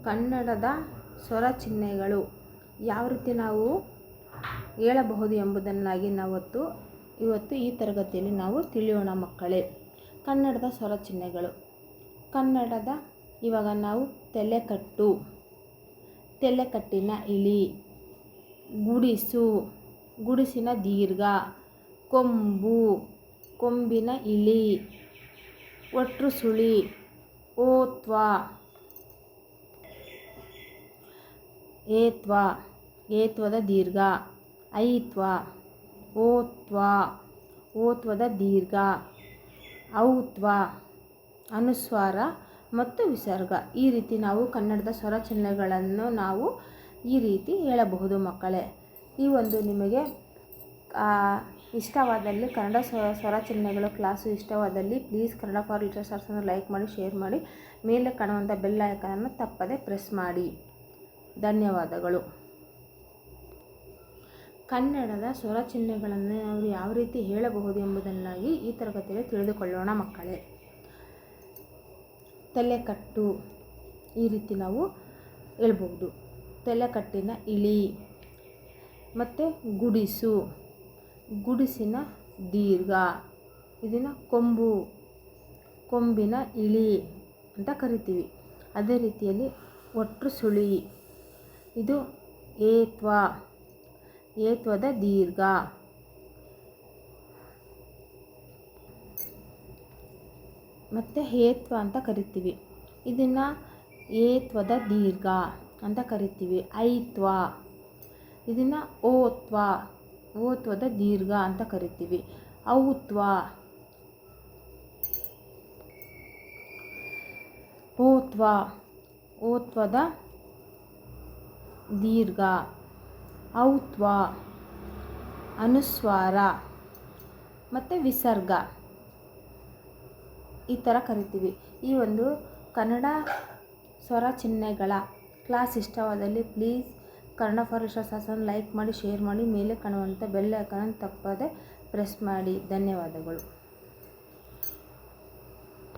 ಕನ್ನಡದ ಸ್ವರ ಚಿಹ್ನೆಗಳು ಯಾವ ರೀತಿ ನಾವು ಹೇಳಬಹುದು ಎಂಬುದನ್ನಾಗಿ ಇವತ್ತು ಈ ತರಗತಿಯಲ್ಲಿ ನಾವು ತಿಳಿಯೋಣ ಮಕ್ಕಳೇ. ಕನ್ನಡದ ಸ್ವರ ಚಿಹ್ನೆಗಳು. ಇವಾಗ ನಾವು ತಲೆಕಟ್ಟು, ತಲೆಕಟ್ಟಿನ ಇಳಿ, ಗುಡಿಸು, ಗುಡಿಸಿನ ದೀರ್ಘ, ಕೊಂಬು, ಕೊಂಬಿನ ಇಳಿ, ಒಟ್ರುಸುಳಿ, ಓತ್ವ, ಏತ್ವ, ಏತ್ವದ ದೀರ್ಘ, ಐತ್ವ, ಓತ್ವ, ಓತ್ವದ ದೀರ್ಘ, ಔತ್ವ, ಅನುಸ್ವಾರ ಮತ್ತು ವಿಸರ್ಗ. ಈ ರೀತಿ ನಾವು ಕನ್ನಡದ ಸ್ವರ ಚಿಹ್ನೆಗಳನ್ನು ನಾವು ಈ ರೀತಿ ಹೇಳಬಹುದು ಮಕ್ಕಳೇ. ಈ ಒಂದು ನಿಮಗೆ ಇಷ್ಟವಾದಲ್ಲಿ ಕನ್ನಡ ಸ್ವರ ಚಿಹ್ನೆಗಳು ಕ್ಲಾಸು ಇಷ್ಟವಾದಲ್ಲಿ ಪ್ಲೀಸ್ ಕನ್ನಡ ಫಾರ್ ಲಿಟಲ್ ಸ್ಟಾರ್ಸನ್ನು ಲೈಕ್ ಮಾಡಿ, ಶೇರ್ ಮಾಡಿ, ಮೇಲೆ ಕಾಣುವಂಥ ಬೆಲ್ ಐಕಾನನ್ನು ತಪ್ಪದೆ ಪ್ರೆಸ್ ಮಾಡಿ. ಧನ್ಯವಾದಗಳು. ಕನ್ನಡದ ಸ್ವರ ಚಿಹ್ನೆಗಳನ್ನು ನಾವು ಯಾವ ರೀತಿ ಹೇಳಬಹುದು ಎಂಬುದನ್ನಾಗಿ ಈ ತರಗತಿಯಲ್ಲಿ ತಿಳಿದುಕೊಳ್ಳೋಣ ಮಕ್ಕಳೇ. ತಲೆಕಟ್ಟು ಈ ರೀತಿ ನಾವು ಹೇಳ್ಬೋದು. ತಲೆಕಟ್ಟಿನ ಇಳಿ ಮತ್ತು ಗುಡಿಸು, ಗುಡಿಸಿನ ದೀರ್ಘ, ಇದನ್ನು ಕೊಂಬು, ಕೊಂಬಿನ ಇಳಿ ಅಂತ ಕರಿತೀವಿ. ಅದೇ ರೀತಿಯಲ್ಲಿ ಒಟ್ರುಸುಳಿ, ಇದು ಏತ್ವ, ಏತ್ವದ ದೀರ್ಘ, ಮತ್ತು ಏತ್ವ ಅಂತ ಕರಿತೀವಿ. ಇದನ್ನು ಏತ್ವದ ದೀರ್ಘ ಅಂತ ಕರಿತೀವಿ. ಐತ್ವ, ಇದನ್ನು ಓತ್ವ, ಓತ್ವದ ದೀರ್ಘ ಅಂತ ಕರಿತೀವಿ. ಔತ್ವ, ಓತ್ವ, ಓತ್ವದ ದೀರ್ಘ, ಔತ್ವ, ಅನುಸ್ವಾರ ಮತ್ತು ವಿಸರ್ಗ ಈ ಥರ ಕರಿತೀವಿ. ಈ ಒಂದು ಕನ್ನಡ ಸ್ವರ ಚಿಹ್ನೆಗಳ ಕ್ಲಾಸ್ ಇಷ್ಟವಾದಲ್ಲಿ ಪ್ಲೀಸ್ ಕನ್ನಡ ಫಾರ್ ಲಿಟಲ್ ಸ್ಟಾರ್ಸನ್ನು ಲೈಕ್ ಮಾಡಿ, ಶೇರ್ ಮಾಡಿ, ಮೇಲೆ ಕಾಣುವಂಥ ಬೆಲ್ ಐಕಾನ್ ತಪ್ಪದೆ ಪ್ರೆಸ್ ಮಾಡಿ. ಧನ್ಯವಾದಗಳು.